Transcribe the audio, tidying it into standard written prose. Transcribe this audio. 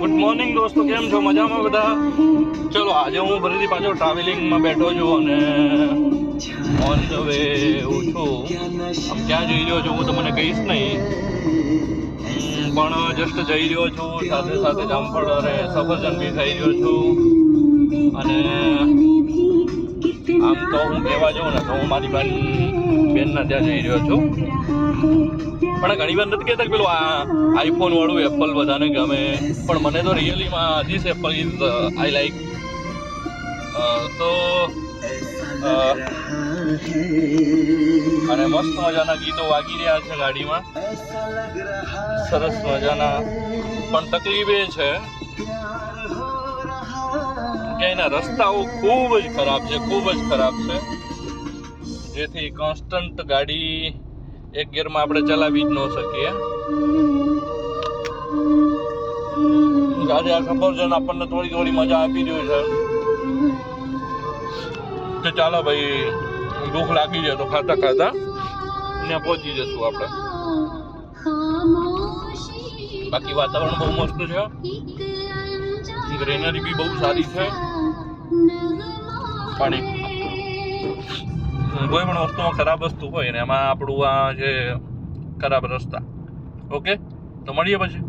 Good morning દોસ્તો, કેમ છો? મજામાં બધા? ચલો, આજે હું ફરીથી પાછો ટ્રાવેલિંગમાં બેઠો છું અને ઓન ધ વે હું છું. આમ ક્યાં જઈ રહ્યો છું હું તમને કહીશ નહીં, પણ જસ્ટ જઈ રહ્યો છું. સાથે સાથે જામફળ અને સફરજન બી ખાઈ રહ્યો છું. અને આમ તો હું કહેવા જાઉં ને તો હું મારી બેનના ત્યાં જઈ રહ્યો છું. પણ ઘણી વાર નથી કહેતા પેલું આઈફોન વાળું એપલ બધાને ગમે, પણ મને તો રિયલીમાં this apple is I like. તો અને મસ્ત મજાના ગીતો વાગી રહ્યા છે ગાડીમાં, સરસ મજાના. પણ તકલીફ એ છે કે એના રસ્તાઓ ખૂબ જ ખરાબ છે, ખૂબ જ ખરાબ છે, જેથી કોન્સ્ટન્ટ ગાડી એક ગિયરમાં આપણે ચલાવી જ ન શકીએ. આજે આ સફરજન આપણને થોડી થોડી મજા આપી રહ્યું છે કે ચાલો ભાઈ, ભૂખ લાગી જાય તો ખાતા ખાતા ત્યાં પહોંચી જશું આપણે. બાકી વાતાવરણ બહુ મસ્ત છે, ગ્રીનરી બી બહુ સારી છે. પાણી કોઈ પણ વસ્તુમાં ખરાબ વસ્તુ હોય ને એમાં આપણું આ જે ખરાબ રસ્તા. ઓકે, તો મળીએ પછી.